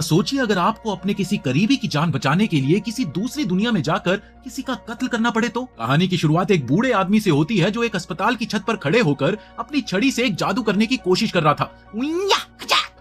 सोचिए अगर आपको अपने किसी करीबी की जान बचाने के लिए किसी दूसरी दुनिया में जाकर किसी का कत्ल करना पड़े तो। कहानी की शुरुआत एक बूढ़े आदमी से होती है जो एक अस्पताल की छत पर खड़े होकर अपनी छड़ी से एक जादू करने की कोशिश कर रहा था।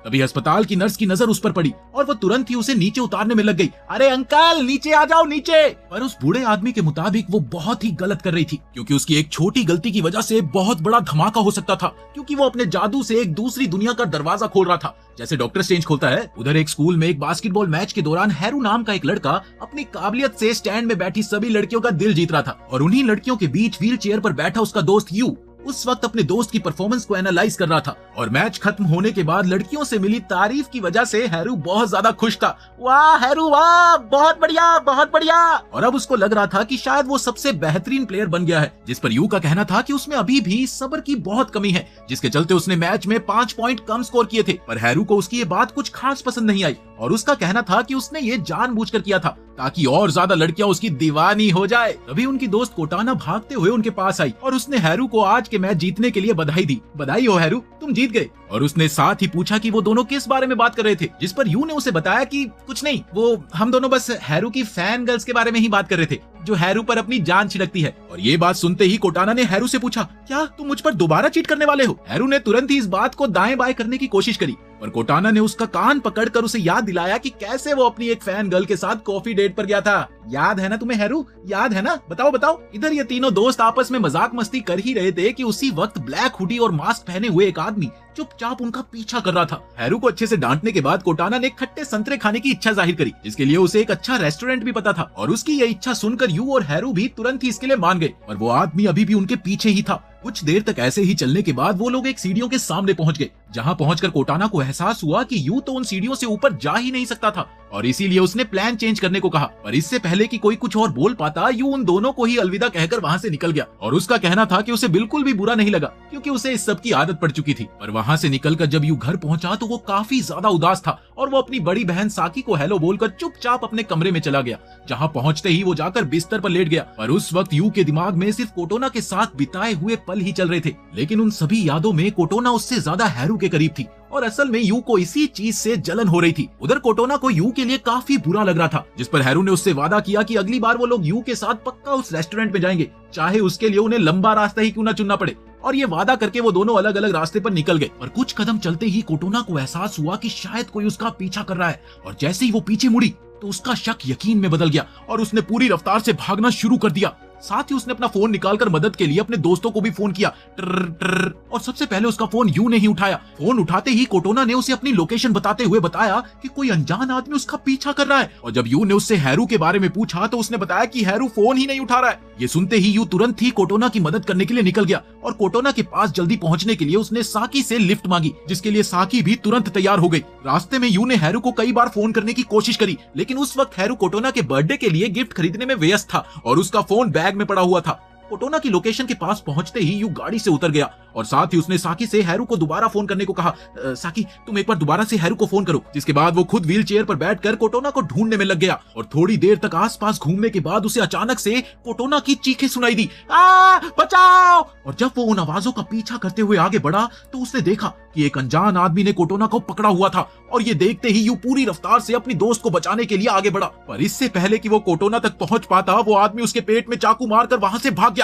तभी अस्पताल की नर्स की नजर उस पर पड़ी और वो तुरंत ही उसे नीचे उतारने में लग गई। अरे अंकल नीचे आ जाओ नीचे। पर उस बूढ़े आदमी के मुताबिक वो बहुत ही गलत कर रही थी, क्योंकि उसकी एक छोटी गलती की वजह से बहुत बड़ा धमाका हो सकता था, क्योंकि वो अपने जादू से एक दूसरी दुनिया का दरवाजा खोल रहा था, जैसे डॉक्टर स्ट्रेंज खोलता है। उधर एक स्कूल में एक बास्केटबॉल मैच के दौरान हैरू नाम का एक लड़का अपनी काबिलियत से स्टैंड में बैठी सभी लड़कियों का दिल जीत रहा था, और उन्हीं लड़कियों के बीच व्हील चेयर पर बैठा उसका दोस्त यू उस वक्त अपने दोस्त की परफॉर्मेंस को एनालाइज कर रहा था। और मैच खत्म होने के बाद लड़कियों से मिली तारीफ की वजह से हैरू बहुत ज्यादा खुश था। वाह हैरू वाह, बहुत बढ़िया बहुत बढ़िया। और अब उसको लग रहा था कि शायद वो सबसे बेहतरीन प्लेयर बन गया है, जिस पर यू का कहना था कि उसमें अभी भी सब्र की बहुत कमी है, जिसके चलते उसने मैच में 5 पॉइंट कम स्कोर किए थे। पर हैरू को उसकी ये बात कुछ खास पसंद नहीं आई, और उसका कहना था कि उसने ये जानबूझकर किया था ताकि और ज्यादा लड़कियां उसकी दीवानी हो जाए। तभी उनकी दोस्त कोटाना भागते हुए उनके पास आई और उसने हैरू को आज के मैच जीतने के लिए बधाई दी। बधाई हो हैरू, तुम जीत गए। और उसने साथ ही पूछा कि वो दोनों किस बारे में बात कर रहे थे, जिस पर यू ने उसे बताया कि कुछ नहीं, वो हम दोनों बस हैरू की फैन गर्ल्स के बारे में ही बात कर रहे थे, जो हैरू पर अपनी जान छिड़कती है। और ये बात सुनते ही कोटाना ने हैरू से पूछा, क्या तुम मुझ पर दोबारा चीट करने वाले हो? हैरू ने तुरंत ही इस बात को दाएं बाएं करने की कोशिश करी, पर कोटाना ने उसका कान पकड़कर उसे याद दिलाया कि कैसे वो अपनी एक फैन गर्ल के साथ कॉफी डेट पर गया था। याद है ना तुम्हें हैरू, याद है ना? बताओ बताओ। इधर ये तीनों दोस्त आपस में मजाक मस्ती कर ही रहे थे कि उसी वक्त ब्लैक हुडी और मास्क पहने हुए एक आदमी चुपचाप उनका पीछा कर रहा था। हैरू को अच्छे से डांटने के बाद कोटाना ने खट्टे संतरे खाने की इच्छा जाहिर करी, जिसके लिए उसे एक अच्छा रेस्टोरेंट भी पता था, और उसकी ये इच्छा सुनकर यू और हैरू भी तुरंत ही इसके लिए मान गए। और वो आदमी अभी भी उनके पीछे ही था। कुछ देर तक ऐसे ही चलने के बाद वो लोग एक सीढ़ियों के सामने पहुंच गए, जहां पहुंचकर कोटाना को एहसास हुआ कि यू तो उन सीढ़ियों से ऊपर जा ही नहीं सकता था, और इसीलिए उसने प्लान चेंज करने को कहा। पर इससे पहले कि कोई कुछ और बोल पाता, यू उन दोनों को ही अलविदा कहकर वहां से निकल गया। और उसका कहना था कि उसे बिल्कुल भी बुरा नहीं लगा, क्योंकि उसे इस सब की आदत पड़ चुकी थी। पर वहां से निकलकर जब यू घर पहुंचा तो वो काफी ज्यादा उदास था, और वो अपनी बड़ी बहन साकी को हेलो बोलकर चुपचाप अपने कमरे में चला गया, जहां पहुंचते ही वो जाकर बिस्तर पर लेट गया। पर उस वक्त यू के दिमाग में सिर्फ कोटोना के साथ बिताए हुए पल ही चल रहे थे, लेकिन उन सभी यादों में कोटोना उससे ज्यादा हैरू के करीब थी, और असल में यू को इसी चीज से जलन हो रही थी। उधर कोटोना को यू के लिए काफी बुरा लग रहा था, जिस पर हैरू ने उससे वादा किया कि अगली बार वो लोग यू के साथ पक्का उस रेस्टोरेंट में जाएंगे, चाहे उसके लिए उन्हें लंबा रास्ता ही क्यों न चुनना पड़े। और ये वादा करके वो दोनों अलग अलग रास्ते पर निकल गए। पर कुछ कदम चलते ही कोटोना को एहसास हुआ कि शायद कोई उसका पीछा कर रहा है, और जैसे ही वो पीछे मुड़ी तो उसका शक यकीन में बदल गया, और उसने पूरी रफ्तार से भागना शुरू कर दिया। साथ ही उसने अपना फोन निकालकर मदद के लिए अपने दोस्तों को भी फोन किया। ट्र ट्र, और सबसे पहले उसका फोन यू ने ही उठाया। फोन उठाते ही कोटोना ने उसे अपनी लोकेशन बताते हुए बताया कि कोई अनजान आदमी उसका पीछा कर रहा है। और जब यू ने उससे हैरू के बारे में पूछा तो उसने बताया कि हैरू फोन ही नहीं उठा रहा है। ये सुनते ही यू तुरंत ही कोटोना की मदद करने के लिए निकल गया, और कोटोना के पास जल्दी पहुंचने के लिए उसने साकी से लिफ्ट मांगी, जिसके लिए साकी भी तुरंत तैयार हो गई। रास्ते में यू ने हैरू को कई बार फोन करने की कोशिश करी, लेकिन उस वक्त हैरू कोटोना के बर्थडे के लिए गिफ्ट खरीदने में व्यस्त था, और उसका फोन बैग में पड़ा हुआ था। कोटोना की लोकेशन के पास पहुंचते ही यू गाड़ी से उतर गया, और साथ ही उसने साकी से हैरू को दोबारा फोन करने को कहा। साकी तुम एक बार दोबारा से हैरू को फोन करो। जिसके बाद वो खुद व्हील चेयर पर बैठकर कोटोना को ढूंढने में लग गया, और थोड़ी देर तक आसपास घूमने के बाद उसे अचानक से कोटोना की चीखें सुनाई दी, बचाओ। और जब वो उन आवाजों का पीछा करते हुए आगे बढ़ा तो उसने देखा कि एक अनजान आदमी ने कोटोना को पकड़ा हुआ था, और ये देखते ही यू पूरी रफ्तार से अपनी दोस्त को बचाने के लिए आगे बढ़ा। पर इससे पहले कि वो कोटोना तक पहुंच पाता, वो आदमी उसके पेट में चाकू मारकर वहां से भाग गया।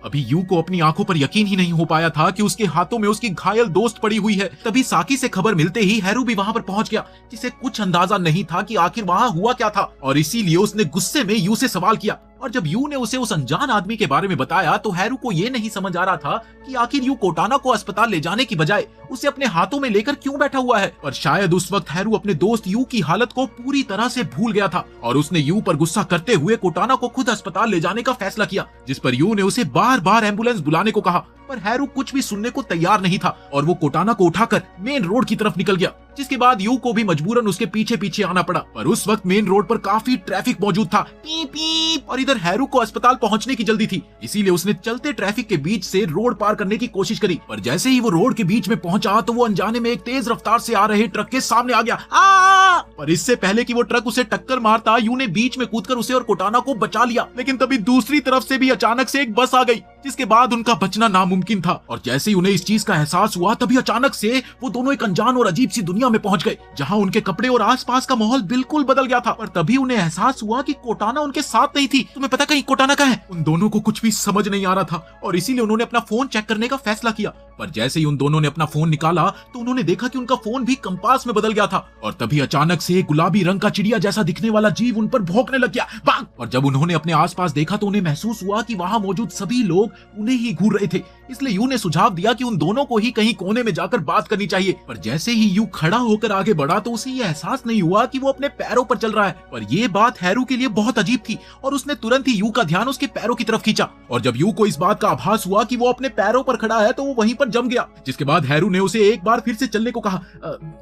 अभी यू को अपनी आंखों पर यकीन ही नहीं हो पाया था कि उसके हाथों में उसकी घायल दोस्त पड़ी हुई है। तभी साकी से खबर मिलते ही हैरू भी वहां पर पहुंच गया, जिसे कुछ अंदाजा नहीं था कि आखिर वहां हुआ क्या था, और इसीलिए उसने गुस्से में यू से सवाल किया। और जब यू ने उसे उस अनजान आदमी के बारे में बताया तो हैरू को ये नहीं समझ आ रहा था कि आखिर यू कोटाना को अस्पताल ले जाने की बजाय उसे अपने हाथों में लेकर क्यों बैठा हुआ है। पर शायद उस वक्त हैरू अपने दोस्त यू की हालत को पूरी तरह से भूल गया था, और उसने यू पर गुस्सा करते हुए कोटाना को खुद अस्पताल ले जाने का फैसला किया, जिस पर यू ने उसे बार बार एम्बुलेंस बुलाने को कहा। पर हैरू कुछ भी सुनने को तैयार नहीं था, और वो कोटाना को उठाकर मेन रोड की तरफ निकल गया, जिसके बाद यू को भी मजबूरन उसके पीछे पीछे आना पड़ा। पर उस वक्त मेन रोड पर काफी ट्रैफिक मौजूद था, पीप पीप, और इधर हैरू को अस्पताल पहुंचने की जल्दी थी, इसीलिए उसने चलते ट्रैफिक के बीच से रोड पार करने की कोशिश करी। पर जैसे ही वो रोड के बीच में पहुंचा तो वो अनजाने में एक तेज रफ्तार से आ रहे ट्रक के सामने आ गया। पर इससे पहले कि वो ट्रक उसे टक्कर मारता, यू ने बीच में कूदकर उसे और कोटाना को बचा लिया। लेकिन तभी दूसरी तरफ से भी अचानक से एक बस आ गई, जिसके बाद उनका बचना नामुमकिन था। और जैसे ही उन्हें इस चीज का एहसास हुआ तभी अचानक से वो दोनों एक अनजान और अजीब सी दुनिया दुनिया में पहुंच गए, जहां उनके कपड़े और आसपास का माहौल बिल्कुल बदल गया था। पर तभी उन्हें एहसास हुआ कि कोटाना उनके साथ नहीं थी। तुम्हें पता कहीं कोटाना कहाँ है? उन दोनों को कुछ भी समझ नहीं आ रहा था और इसीलिए उन्होंने अपना फोन चेक करने का फैसला किया। पर जैसे ही उन दोनों ने अपना फोन निकाला तो उन्होंने देखा कि उनका फोन भी कंपास में बदल गया था और तभी अचानक से एक गुलाबी रंग का चिड़िया जैसा दिखने वाला जीव उन पर भौंकने लग गया। भाग! और जब उन्होंने अपने आसपास देखा तो उन्हें महसूस हुआ कि वहां मौजूद सभी लोग उन्हें ही घूर रहे थे। इसलिए यू ने सुझाव दिया कि उन दोनों को ही कहीं कोने में जाकर बात करनी चाहिए। पर जैसे ही यू खड़ा होकर आगे बढ़ा तो उसे यह एहसास नहीं हुआ कि वो अपने पैरों पर चल रहा है। पर यह बात हैरू के लिए बहुत अजीब थी और उसने तुरंत ही यू का ध्यान उसके पैरों की तरफ खींचा। और जब यू को इस बात का आभास हुआ कि वो अपने पैरों पर खड़ा है तो वो वहीं पर जम गया। जिसके बाद हैरू ने उसे एक बार फिर से चलने को कहा।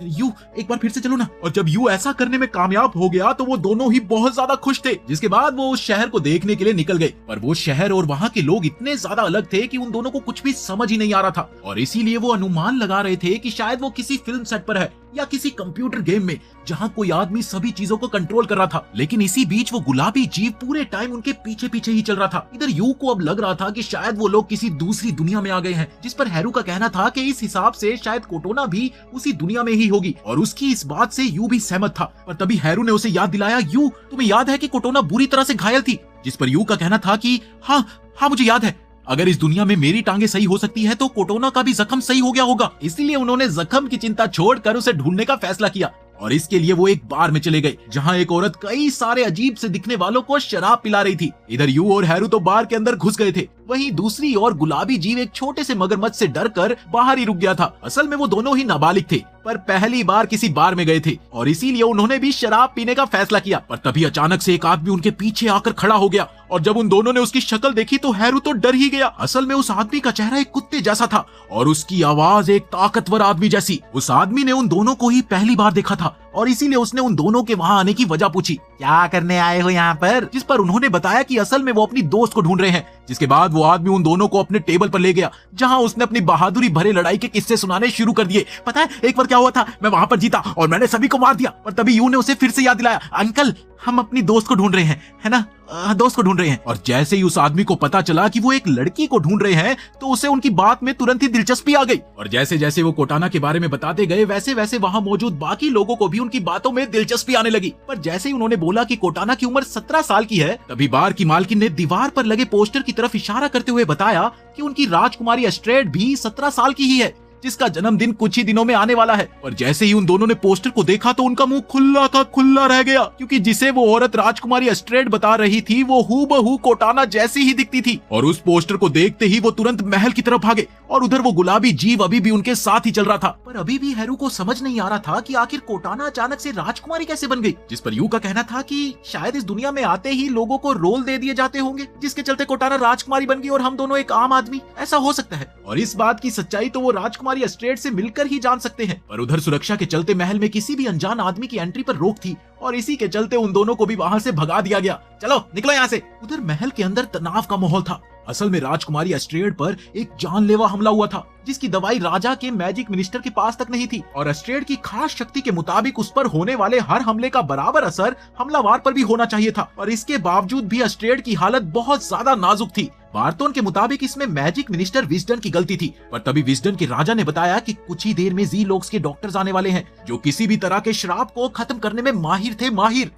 यू एक बार फिर से चलो ना। और जब यू ऐसा करने में कामयाब हो गया तो वो दोनों ही बहुत ज्यादा खुश थे। जिसके बाद वो उस शहर को देखने के लिए निकल गए। पर वो शहर और वहाँ के लोग इतने ज्यादा अलग थे कि उन दोनों को कुछ भी समझ ही नहीं आ रहा था और इसीलिए वो अनुमान लगा रहे थे कि शायद वो किसी फिल्म सेट पर है या किसी कंप्यूटर गेम में जहां कोई आदमी सभी चीजों को कंट्रोल कर रहा था। लेकिन इसी बीच वो गुलाबी जीव पूरे टाइम उनके पीछे पीछे ही चल रहा था। इधर यू को अब लग रहा था कि शायद वो लोग किसी दूसरी दुनिया में आ गए हैं, जिस पर हैरू का कहना था कि इस हिसाब से शायद कोटोना भी उसी दुनिया में ही होगी और उसकी इस बात से यू भी सहमत था। पर तभी हैरू ने उसे याद दिलाया, यू तुम्हें याद है कि कोटोना बुरी तरह से घायल थी? जिस पर यू का कहना था कि हाँ मुझे याद है। अगर इस दुनिया में मेरी टांगे सही हो सकती है तो कोटोना का भी जख्म सही हो गया होगा। इसलिए उन्होंने जख्म की चिंता छोड़कर उसे ढूंढने का फैसला किया और इसके लिए वो एक बार में चले गए जहां एक औरत कई सारे अजीब से दिखने वालों को शराब पिला रही थी। इधर यू और हैरू तो बार के अंदर घुस गए थे, वहीं दूसरी ओर गुलाबी जीव एक छोटे से मगरमच्छ से डरकर बाहर ही रुक गया था। असल में वो दोनों ही नाबालिग थे पर पहली बार किसी बार में गए थे और इसीलिए उन्होंने भी शराब पीने का फैसला किया। पर तभी अचानक से एक आदमी उनके पीछे आकर खड़ा हो गया और जब उन दोनों ने उसकी शक्ल देखी तो हैरू तो डर ही गया। असल में उस आदमी का चेहरा एक कुत्ते जैसा था और उसकी आवाज एक ताकतवर आदमी जैसी। उस आदमी ने उन दोनों को ही पहली बार देखा था और इसीलिए उसने उन दोनों के वहां आने की वजह पूछी, क्या करने आए हो यहाँ पर? जिस पर उन्होंने बताया कि असल में वो अपनी दोस्त को ढूंढ रहे हैं। जिसके बाद वो आदमी उन दोनों को अपने टेबल पर ले गया जहां उसने अपनी बहादुरी भरे लड़ाई के किस्से सुनाने शुरू कर दिए। पता है एक बार क्या हुआ था? मैं वहां पर जीता और मैंने सभी को मार दिया। पर तभी यू ने उसे फिर से याद दिलाया, अंकल हम अपनी दोस्त को ढूंढ रहे हैं, है ना? दोस्त को ढूंढ रहे हैं। और जैसे ही उस आदमी को पता चला कि वो एक लड़की को ढूंढ रहे हैं तो उसे उनकी बात में तुरंत ही दिलचस्पी आ गई और जैसे जैसे वो कोटाना के बारे में बताते गए वैसे वैसे वहां मौजूद बाकी लोगों को भी उनकी बातों में दिलचस्पी आने लगी। पर जैसे ही उन्होंने बोला कि कोटाना की उम्र 17 साल की है तभी बार की मालकिन ने दीवार पर लगे पोस्टर की तरफ इशारा करते हुए बताया कि उनकी राजकुमारी एस्ट्रेड भी 17 साल की ही है, जिसका जन्मदिन कुछ ही दिनों में आने वाला है। और जैसे ही उन दोनों ने पोस्टर को देखा तो उनका मुंह खुला का खुला रह गया क्योंकि जिसे वो औरत राजकुमारी एस्ट्रेड बता रही थी वो हूबहू कोटाना जैसी ही दिखती थी। और उस पोस्टर को देखते ही वो तुरंत महल की तरफ भागे और उधर वो गुलाबी जीव अभी भी उनके साथ ही चल रहा था। पर अभी भी हैरू को समझ नहीं आ रहा था कि आखिर कोटाना अचानक से राजकुमारी कैसे बन गई। जिस पर यू का कहना था कि शायद इस दुनिया में आते ही लोगों को रोल दे दिए जाते होंगे जिसके चलते कोटाना राजकुमारी बन गई और हम दोनों एक आम आदमी। ऐसा हो सकता है और इस बात की सच्चाई तो वो राजकुमारी एस्ट्रेड से मिलकर ही जान सकते हैं। पर उधर सुरक्षा के चलते महल में किसी भी अनजान आदमी की एंट्री पर रोक थी और इसी के चलते उन दोनों को भी वहां से भगा दिया गया। चलो निकलो यहाँ से। उधर महल के अंदर तनाव का माहौल था। असल में राजकुमारी एस्ट्रेड पर एक जानलेवा हमला हुआ था जिसकी दवाई राजा के मैजिक मिनिस्टर के पास तक नहीं थी और एस्ट्रेड की खास शक्ति के मुताबिक उस पर होने वाले हर हमले का बराबर असर हमलावर पर भी होना चाहिए था। और इसके बावजूद भी एस्ट्रेड की हालत बहुत ज्यादा नाजुक थी। बार्टोन के मुताबिक इसमें मैजिक मिनिस्टर विजडन की गलती थी। पर तभी विजडन के राजा ने बताया कि कुछ ही देर में जी लोक्स के डॉक्टर्स आने वाले हैं जो किसी भी तरह के श्राप को खत्म करने में माहिर थे।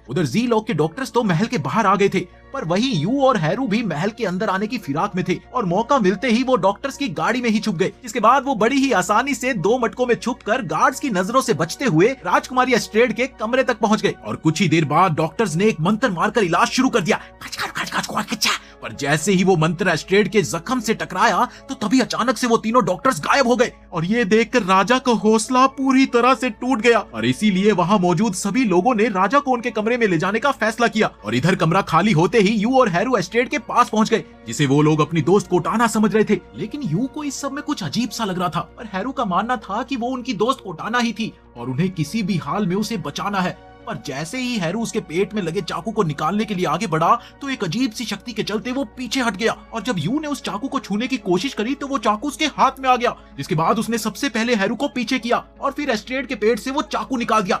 उधर जी लोक के डॉक्टर्स तो महल के बाहर आ गए थे पर वहीं यू और हैरू भी महल के अंदर आने की फिराक में थे और मौका मिलते ही वो डॉक्टर्स की गाड़ी में ही छुप गए। इसके बाद वो बड़ी ही आसानी से 2 मटकों में छुपकर गार्ड्स की नजरों से बचते हुए राजकुमारी एस्ट्रेड के कमरे तक पहुंच गए और कुछ ही देर बाद डॉक्टर्स ने एक मंत्र मारकर इलाज शुरू कर दिया। पर जैसे ही वो मंत्र एस्ट्रेड के जख्म से टकराया तो तभी अचानक से वो तीनों डॉक्टर्स गायब हो गए और ये देखकर राजा का हौसला पूरी तरह से टूट गया और इसीलिए वहां मौजूद सभी लोगों ने राजा को उनके कमरे में ले जाने का फैसला किया। और इधर कमरा खाली होते ही यू और हैरू एस्ट्रेड के पास पहुंच गए जिसे वो लोग अपनी दोस्त कोटाना समझ रहे थे। लेकिन यू को इस सब में कुछ अजीब सा लग रहा था और हैरू का मानना था कि वो उनकी दोस्त कोटाना ही थी और उन्हें किसी भी हाल में उसे बचाना है। पर जैसे ही हैरू उसके पेट में लगे चाकू को निकालने के लिए आगे बढ़ा तो एक अजीब सी शक्ति के चलते वो पीछे हट गया और जब यू ने उस चाकू को छूने की कोशिश करी तो वो चाकू उसके हाथ में आ गया। जिसके बाद उसने सबसे पहले हैरू को पीछे किया और फिर एस्ट्रेड के पेट से वो चाकू निकाल दिया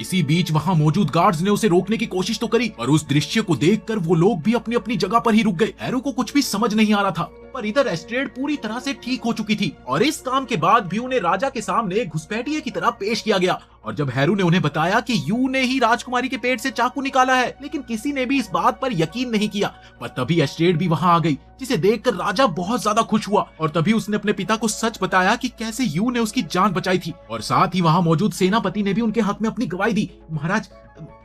इसी बीच वहाँ मौजूद गार्ड्स ने उसे रोकने की कोशिश तो करी, पर उस दृश्य को देखकर वो लोग भी अपनी अपनी जगह पर ही रुक गए। हैरू को कुछ भी समझ नहीं आ रहा था, पर इधर एस्ट्रेड पूरी तरह से ठीक हो चुकी थी और इस काम के बाद भी उन्हें राजा के सामने घुसपैठिए की तरह पेश किया गया। और जब हैरू ने उन्हें बताया कि यू ने ही राजकुमारी के पेट से चाकू निकाला है, लेकिन किसी ने भी इस बात पर यकीन नहीं किया। पर तभी एस्ट्रेड भी वहां आ गई, जिसे देखकर राजा बहुत ज्यादा खुश हुआ और तभी उसने अपने पिता को सच बताया कि कैसे यू ने उसकी जान बचाई थी। और साथ ही वहां मौजूद सेनापति ने भी उनके हक में अपनी गवाही दी।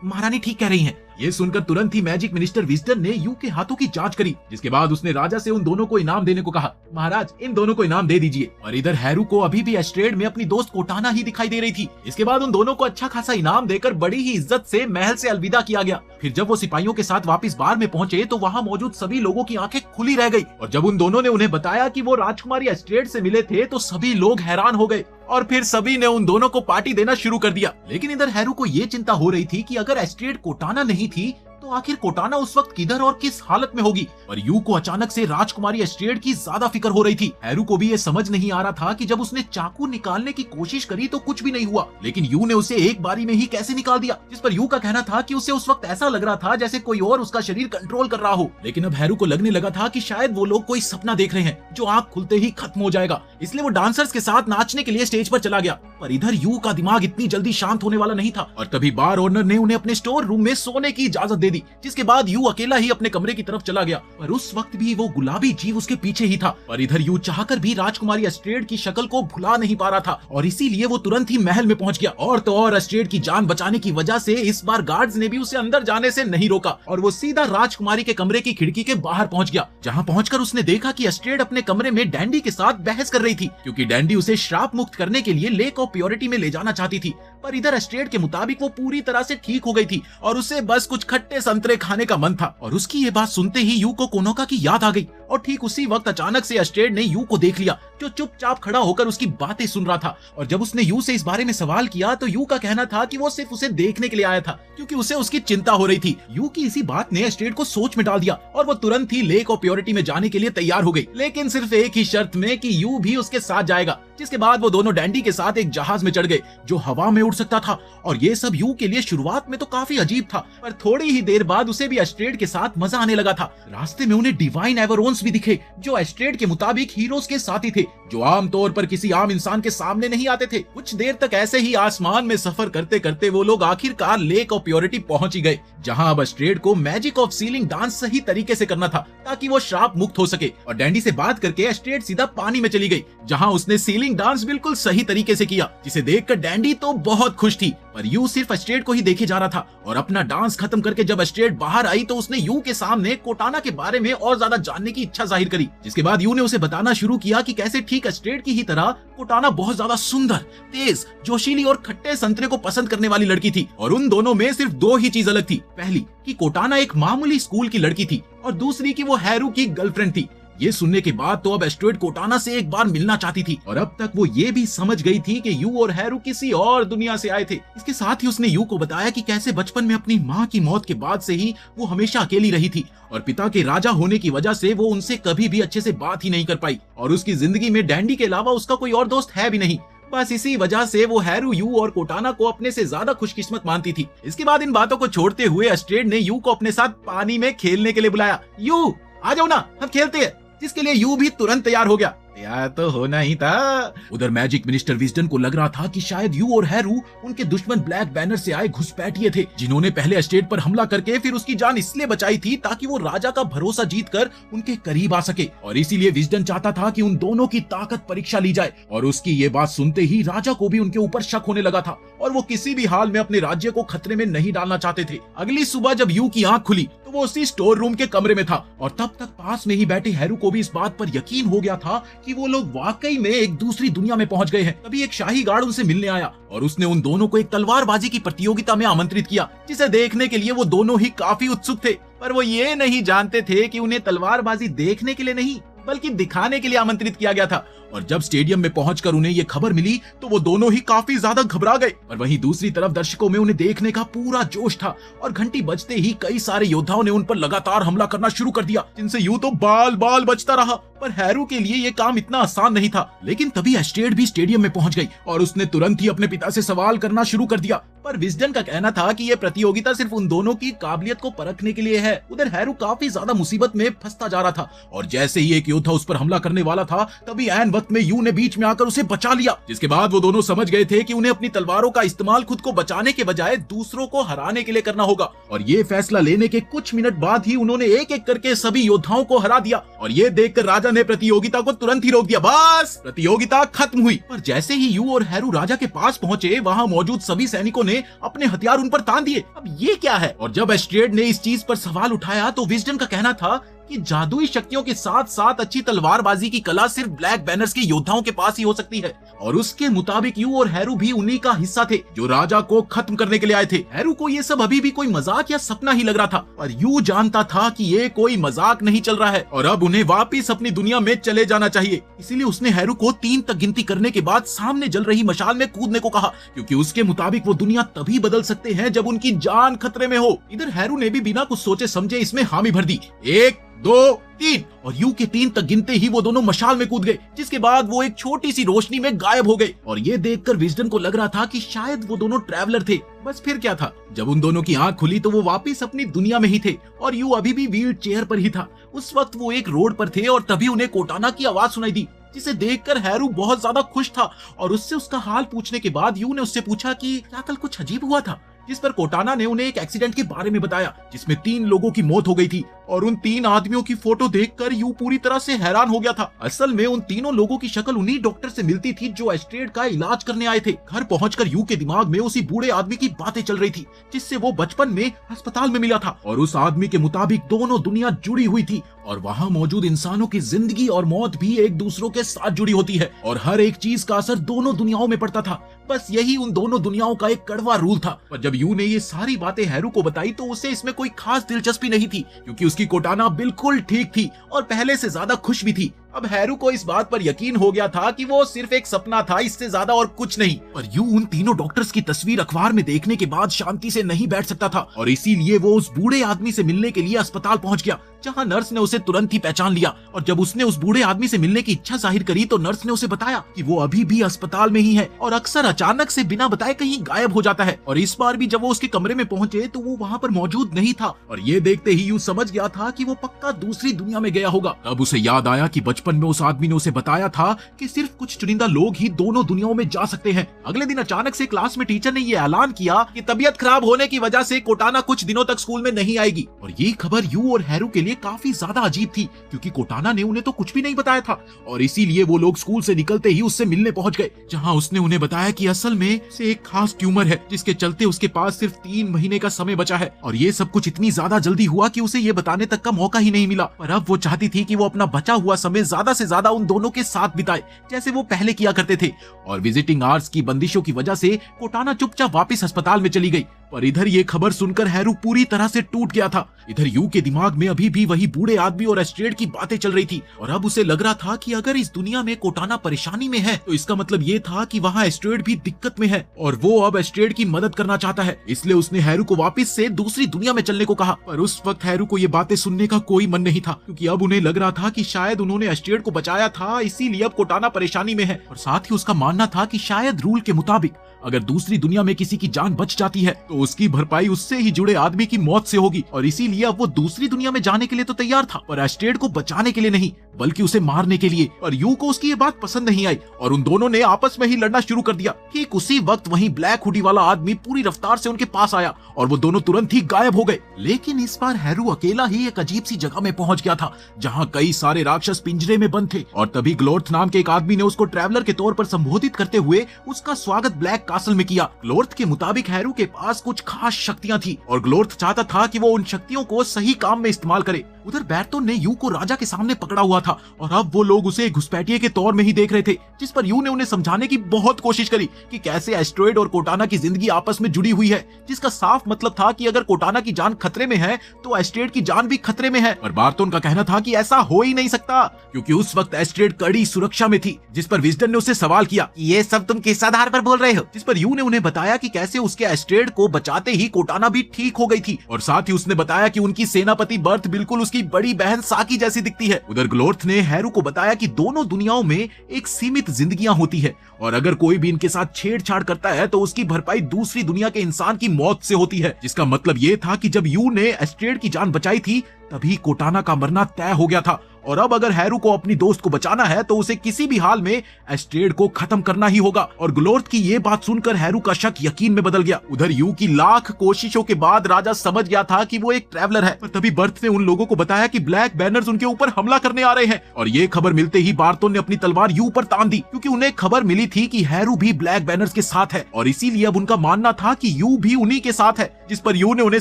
महारानी ठीक कह रही हैं। ये सुनकर तुरंत ही मैजिक मिनिस्टर विजडन ने यू के हाथों की जांच करी, जिसके बाद उसने राजा से उन दोनों को इनाम देने को कहा। महाराज, इन दोनों को इनाम दे दीजिए। और इधर हैरू को अभी भी एस्ट्रेड में अपनी दोस्त कोटाना ही दिखाई दे रही थी। इसके बाद उन दोनों को अच्छा खासा इनाम देकर बड़ी ही इज्जत से महल से अलविदा किया गया। फिर जब वो सिपाहियों के साथ वापस बार में पहुंचे तो वहाँ मौजूद सभी लोगों की आंखें खुली रह गई। और जब उन दोनों ने उन्हें बताया कि वो राजकुमारी एस्ट्रेड से मिले थे तो सभी लोग हैरान हो गए और फिर सभी ने उन दोनों को पार्टी देना शुरू कर दिया। लेकिन इधर हैरू को ये चिंता हो रही थी कि अगर एस्ट्रेड कोटाना नहीं थी तो आखिर कोटाना उस वक्त किधर और किस हालत में होगी। पर यू को अचानक से राजकुमारी एस्ट्रेड की ज्यादा फिक्र हो रही थी। हैरू को भी ये समझ नहीं आ रहा था कि जब उसने चाकू निकालने की कोशिश करी तो कुछ भी नहीं हुआ, लेकिन यू ने उसे एक बारी में ही कैसे निकाल दिया, जिस पर यू का कहना था कि उसे उस वक्त ऐसा लग रहा था जैसे कोई और उसका शरीर कंट्रोल कर रहा हो। लेकिन अब हैरू को लगने लगा था कि शायद वो लोग कोई सपना देख रहे हैं जो आंख खुलते ही खत्म हो जाएगा। इसलिए वो डांसर्स के साथ नाचने के लिए स्टेज पर चला गया। पर इधर यू का दिमाग इतनी जल्दी शांत होने वाला नहीं था और तभी बार ओनर ने उन्हें अपने स्टोर रूम में सोने की इजाजत दे दी, जिसके बाद यू अकेला ही अपने कमरे की तरफ चला गया। पर उस वक्त भी वो गुलाबी जीव उसके पीछे ही था। पर इधर यू चाहकर भी राजकुमारी एस्ट्रेड की शक्ल को भुला नहीं पा रहा था और इसीलिए वो तुरंत ही महल में पहुंच गया। और तो और एस्ट्रेड की जान बचाने की वजह से इस बार गार्ड्स ने भी उसे अंदर जाने से नहीं रोका और वो सीधा राजकुमारी के कमरे की खिड़की के बाहर पहुंच गया, जहां पहुंचकर उसने देखा कि एस्ट्रेड अपने कमरे में डैंडी के साथ बहस कर रही थी, क्योंकि डैंडी उसे श्राप मुक्त करने के लिए लेक ऑफ प्योरिटी में ले जाना चाहती थी। पर इधर एस्ट्रेड के मुताबिक वो पूरी तरह से ठीक हो गई थी और उसे बस कुछ खट्टे संतरे खाने का मन था। और उसकी ये बात सुनते ही यू को कोनोका की याद आ गई और ठीक उसी वक्त अचानक से एस्ट्रेड ने यू को देख लिया, जो चुपचाप खड़ा होकर उसकी बातें सुन रहा था। और जब उसने यू से इस बारे में सवाल किया तो यू का कहना था कि वो सिर्फ उसे देखने के लिए आया था, क्योंकि उसे उसकी चिंता हो रही थी। यू की इसी बात ने एस्ट्रेड को सोच में डाल दिया और वो तुरंत ही लेक ऑफ प्योरिटी में जाने के लिए तैयार हो गई, लेकिन सिर्फ एक ही शर्त में कि यू भी उसके साथ जाएगा। जिसके बाद वो दोनों डैंडी के साथ एक जहाज में चढ़ गए जो हवा में उड़ सकता था। और ये सब यू के लिए शुरुआत में तो काफी अजीब था, पर थोड़ी ही देर बाद उसे भी एस्ट्रेड के साथ मजा आने लगा था। रास्ते में उन्हें डिवाइन एवरोन्स भी दिखे, जो एस्ट्रेड के मुताबिक हीरोज के साथी थे, जो आमतौर पर किसी आम इंसान के सामने नहीं आते थे। कुछ देर तक ऐसे ही आसमान में सफर करते करते वो लोग आखिरकार लेक ऑफ प्योरिटी पहुंच ही गए, जहां अब एस्ट्रेड को मैजिक ऑफ सीलिंग डांस सही तरीके से करना था ताकि वो श्राप मुक्त हो सके। और डैंडी से बात करके एस्ट्रेड सीधा पानी में चली गई, जहां उसने सीलिंग डांस बिल्कुल सही तरीके से किया, जिसे देखकर डैंडी तो बहुत खुश थी। पर यू सिर्फ एस्ट्रेड को ही देखे जा रहा था और अपना डांस खत्म करके जब एस्ट्रेड बाहर आई तो उसने यू के सामने कोटाना के बारे में और ज्यादा जानने की इच्छा जाहिर करी। जिसके बाद यू ने उसे बताना शुरू किया कि कैसे ठीक एस्ट्रेड की ही तरह कोटाना बहुत ज्यादा सुंदर, तेज, जोशीली और खट्टे संतरे को पसंद करने वाली लड़की थी। और उन दोनों में सिर्फ दो ही चीज अलग थी, पहली कि कोटाना एक मामूली स्कूल की लड़की थी और दूसरी कि वो हैरू की गर्लफ्रेंड थी। ये सुनने के बाद तो अब एस्ट्रेड कोटाना से एक बार मिलना चाहती थी और अब तक वो ये भी समझ गई थी कि यू और हैरू किसी और दुनिया से आए थे। इसके साथ ही उसने यू को बताया कि कैसे बचपन में अपनी माँ की मौत के बाद से ही वो हमेशा अकेली रही थी और पिता के राजा होने की वजह से वो उनसे कभी भी अच्छे से बात ही नहीं कर पाई और उसकी जिंदगी में डैंडी के अलावा उसका कोई और दोस्त है भी नहीं। बस इसी वजह से वो हैरू, यू और कोटाना को अपने से ज्यादा खुशकिस्मत मानती थी। इसके बाद इन बातों को छोड़ते हुए एस्ट्रेड ने यू को अपने साथ पानी में खेलने के लिए बुलाया। यू आ जाओ ना, हम खेलते हैं, जिसके लिए यू भी तुरंत तैयार हो गया। तैयार तो होना ही था। उधर मैजिक मिनिस्टर विजडन को लग रहा था कि शायद यू और हैरू उनके दुश्मन ब्लैक बैनर से आए घुसपैठिए थे, जिन्होंने पहले एस्ट्रेड पर हमला करके फिर उसकी जान इसलिए बचाई थी ताकि वो राजा का भरोसा जीतकर उनके करीब आ सके। और इसीलिए विजडन चाहता था कि उन दोनों की ताकत परीक्षा ली जाए। और उसकी ये बात सुनते ही राजा को भी उनके ऊपर शक होने लगा था और वो किसी भी हाल में अपने राज्य को खतरे में नहीं डालना चाहते थे। अगली सुबह जब यू की आंख खुली तो वो उसी स्टोर रूम के कमरे में था और तब तक पास में ही बैठे हैरू को भी इस बात पर यकीन हो गया था कि वो लोग वाकई में एक दूसरी दुनिया में पहुंच गए हैं। तभी एक शाही गार्ड उनसे मिलने आया और उसने उन दोनों को एक तलवारबाजी की प्रतियोगिता में आमंत्रित किया, जिसे देखने के लिए वो दोनों ही काफी उत्सुक थे। पर वो ये नहीं जानते थे कि उन्हें तलवारबाजी देखने के लिए नहीं बल्कि दिखाने के लिए आमंत्रित किया गया था। और जब स्टेडियम में पहुंचकर उन्हें ये खबर मिली तो वो दोनों ही काफी ज्यादा घबरा गए। पर वहीं दूसरी तरफ दर्शकों में उन्हें देखने का पूरा जोश था और घंटी बजते ही कई सारे योद्धाओं ने उन पर लगातार हमला करना शुरू कर दिया, जिनसे यूं तो बाल बाल बचता रहा। पर हैरू के लिए ये काम इतना आसान नहीं था। लेकिन तभी एस्ट्रेड भी स्टेडियम में पहुंच गई और उसने तुरंत ही अपने पिता से सवाल करना शुरू कर दिया। पर विजडन का कहना था कि ये प्रतियोगिता सिर्फ उन दोनों की काबिलियत को परखने के लिए है। उधर हैरू काफी ज्यादा मुसीबत में फंसता जा रहा था और जैसे ही एक योद्धा उस पर हमला करने वाला था तभी ऐन वक्त में यू ने बीच में आकर उसे बचा लिया, जिसके बाद वो दोनों समझ गए थे कि उन्हें अपनी तलवारों का इस्तेमाल खुद को बचाने के बजाय दूसरों को हराने के लिए करना होगा। और ये फैसला लेने के कुछ मिनट बाद ही उन्होंने एक एक करके सभी योद्धाओं को हरा दिया और ये देखकर राजा ने प्रतियोगिता को तुरंत ही रोक दिया। बस प्रतियोगिता खत्म हुई। पर जैसे ही यू और हैरू राजा के पास पहुंचे वहां मौजूद सभी सैनिकों ने अपने हथियार उन पर तान दिए। अब ये क्या है? और जब एस्ट्रेड ने इस चीज पर सवाल उठाया तो विजडन का कहना था कि जादुई शक्तियों के साथ साथ अच्छी तलवारबाजी की कला सिर्फ ब्लैक बैनर्स के योद्धाओं के पास ही हो सकती है और उसके मुताबिक यू और हैरू भी उन्हीं का हिस्सा थे जो राजा को खत्म करने के लिए आए थे। हैरू को ये सब अभी भी कोई मजाक या सपना ही लग रहा था और यू जानता था कि ये कोई मजाक नहीं चल रहा है और अब उन्हें वापिस अपनी दुनिया में चले जाना चाहिए। इसीलिए उसने हैरू को 3 तक गिनती करने के बाद सामने जल रही मशाल में कूदने को कहा, क्योंकि उसके मुताबिक वो दुनिया तभी बदल सकते हैं जब उनकी जान खतरे में हो। इधर हैरू ने भी बिना कुछ सोचे समझे इसमें हामी भर दी। 1 2 3 और यू के 3 तक गिनते ही वो दोनों मशाल में कूद गए, जिसके बाद वो एक छोटी सी रोशनी में गायब हो गए। और ये देखकर विजडन को लग रहा था कि शायद वो दोनों ट्रैवलर थे। बस फिर क्या था, जब उन दोनों की आंख खुली तो वो वापस अपनी दुनिया में ही थे और यू अभी भी व्हील चेयर पर ही था। उस वक्त वो एक रोड पर थे और तभी उन्हें कोटाना की आवाज सुनाई दी, जिसे देखकर हैरू बहुत ज्यादा खुश था और उससे उसका हाल पूछने के बाद यू ने उससे पूछा कि क्या कल कुछ अजीब हुआ था, जिस पर कोटाना ने उन्हें एक एक्सीडेंट के बारे में बताया जिसमें 3 लोगों की मौत हो गई थी। और उन 3 आदमियों की फोटो देखकर यू पूरी तरह से हैरान हो गया था। असल में उन तीनों लोगों की शक्ल उन्हीं डॉक्टर से मिलती थी जो एस्ट्रेड का इलाज करने आए थे। घर पहुंचकर यू के दिमाग में उसी बूढ़े आदमी की बातें चल रही थी जिससे वो बचपन में अस्पताल में मिला था और उस आदमी के मुताबिक दोनों दुनिया जुड़ी हुई थी और वहाँ मौजूद इंसानों की जिंदगी और मौत भी एक दूसरों के साथ जुड़ी होती है और हर एक चीज का असर दोनों दुनियाओं में पड़ता था। बस यही उन दोनों दुनियाओं का एक कड़वा रूल था। पर जब यू ने ये सारी बातें हैरू को बताई तो उसे इसमें कोई खास दिलचस्पी नहीं थी, क्योंकि उसकी कोटाना बिल्कुल ठीक थी और पहले से ज्यादा खुश भी थी। अब हैरू को इस बात पर यकीन हो गया था कि वो सिर्फ एक सपना था, इससे ज्यादा और कुछ नहीं। पर यू उन तीनों डॉक्टर्स की तस्वीर अखबार में देखने के बाद शांति से नहीं बैठ सकता था और इसीलिए वो उस बूढ़े आदमी से मिलने के लिए अस्पताल पहुंच गया, जहां नर्स ने उसे तुरंत ही पहचान लिया। और जब उसने उस बूढ़े आदमी से मिलने की इच्छा जाहिर करी तो नर्स ने उसे बताया कि वो अभी भी अस्पताल में ही है और अक्सर अचानक से बिना बताए कहीं गायब हो जाता है। और इस बार भी जब वो उसके कमरे में पहुंचे तो वो वहाँ पर मौजूद नहीं था और ये देखते ही यू समझ गया था कि वो पक्का दूसरी दुनिया में गया होगा। तब उसे याद आया कि बचपन में उस आदमी ने उसे बताया था कि सिर्फ कुछ चुनिंदा लोग ही दोनों दुनियाओं में जा सकते हैं। अगले दिन अचानक से क्लास में टीचर ने ये ऐलान किया कि तबीयत खराब होने की वजह से कोटाना कुछ दिनों तक स्कूल में नहीं आएगी। और ये खबर यू और हैरू के लिए काफी ज्यादा अजीब थी, क्योंकि कोटाना ने उन्हें तो कुछ भी नहीं बताया था और इसीलिए वो लोग स्कूल से निकलते ही उससे मिलने पहुंच गए, जहां उसने उन्हें बताया कि असल में उसे एक खास ट्यूमर है जिसके चलते उसके पास सिर्फ 3 महीने का समय बचा है। और ये सब कुछ इतनी ज्यादा जल्दी हुआ कि उसे ये बताने तक का मौका ही नहीं मिला। पर अब वो चाहती थी कि वो अपना बचा हुआ समय ज्यादा से ज्यादा उन दोनों के साथ बिताए जैसे वो पहले किया करते थे। और विजिटिंग आवर्स की बंदिशों की वजह से कोटाना चुपचाप वापस अस्पताल में चली गई। पर इधर ये खबर सुनकर हैरू पूरी तरह से टूट गया था। इधर यू के दिमाग में अभी भी वही बूढ़े आदमी और एस्ट्रेड की बातें चल रही थी और अब उसे लग रहा था कि अगर इस दुनिया में कोटाना परेशानी में है तो इसका मतलब ये था कि वहाँ एस्ट्रेड भी दिक्कत में है और वो अब एस्ट्रेड की मदद करना चाहता है। इसलिए उसने हैरू को वापस से दूसरी दुनिया में चलने को कहा। पर उस वक्त हैरू को ये बातें सुनने का कोई मन नहीं था, क्योंकि अब उन्हें लग रहा था कि शायद उन्होंने एस्ट्रेड को बचाया था, इसीलिए अब कोटाना परेशानी में है। और साथ ही उसका मानना था कि शायद रूल के मुताबिक अगर दूसरी दुनिया में किसी की जान बच जाती है तो उसकी भरपाई उससे ही जुड़े आदमी की मौत से होगी और इसीलिए अब वो दूसरी दुनिया में जाने के लिए तो तैयार था, पर एस्ट्रेड को बचाने के लिए नहीं बल्कि उसे मारने के लिए। और यू को उसकी ये बात पसंद नहीं आई और उन दोनों ने आपस में ही लड़ना शुरू कर दिया। ठीक उसी वक्त वहीं ब्लैक हुडी वाला आदमी पूरी रफ्तार से उनके पास आया और वो दोनों तुरंत ही गायब हो गए। लेकिन इस बार हैरू अकेला ही एक अजीब सी जगह में पहुंच गया था जहाँ कई सारे राक्षस पिंजरे में बंद थे और तभी ग्लोर्थ नाम के एक आदमी ने उसको ट्रैवलर के तौर पर संबोधित करते हुए उसका स्वागत ब्लैक कासल में किया। ग्लोर्थ के मुताबिक हैरू के पास कुछ खास शक्तियां थी और ग्लोर्थ चाहता था कि वो उन शक्तियों को सही काम में इस्तेमाल करे। उधर बैर्तोन ने यू को राजा के सामने पकड़ा हुआ था और अब वो लोग उसे घुसपैठिए के तौर में ही देख रहे थे, जिस पर यू ने उन्हें समझाने की बहुत कोशिश करी कि कैसे एस्ट्रॉयड और कोटाना की जिंदगी आपस में जुड़ी हुई है, जिसका साफ मतलब था कि अगर कोटाना की जान खतरे में है तो एस्ट्रॉयड की जान भी खतरे में है। पर बैर्तोन का कहना था कि ऐसा हो ही नहीं सकता, क्योंकि उस वक्त एस्ट्रॉयड कड़ी सुरक्षा में थी। जिस पर विजडन ने उससे सवाल किया, ये सब तुम किस आधार पर बोल रहे हो? जिस पर यू ने उन्हें बताया कि कैसे उसके एस्ट्रॉयड को बचाते ही कोटाना भी ठीक हो गई थी, और साथ ही उसने बताया कि उनकी सेनापति बर्थ बिल्कुल उसकी बड़ी बहन साकी जैसी दिखती है। उधर ग्लोर्थ ने हैरू को बताया कि दोनों दुनियाओं में एक सीमित जिंदगियां होती है और अगर कोई भी इनके साथ छेड़छाड़ करता है तो उसकी भरपाई दूसरी दुनिया के इंसान की मौत से होती है, जिसका मतलब ये था कि जब यू ने एस्ट्रॉयड की जान बचाई थी तभी कोटाना का मरना तय हो गया था, और अब अगर हैरू को अपनी दोस्त को बचाना है तो उसे किसी भी हाल में एस्ट्रॉयड को खत्म करना ही होगा। और ग्लोर्थ की ये बात सुनकर हैरू का शक यकीन में बदल गया। उधर यू की लाख कोशिशों के बाद राजा समझ गया था कि वो एक ट्रैवलर है, पर तभी बर्थ ने उन लोगों को बताया कि ब्लैक बैनर्स उनके ऊपर हमला करने आ रहे हैं, और ये खबर मिलते ही बैर्तोन ने अपनी तलवार यू पर तान दी, क्योंकि उन्हें खबर मिली थी कि हैरू भी ब्लैक बैनर्स के साथ है और इसीलिए अब उनका मानना था कि यू भी उन्हीं के साथ है। जिस पर यू ने उन्हें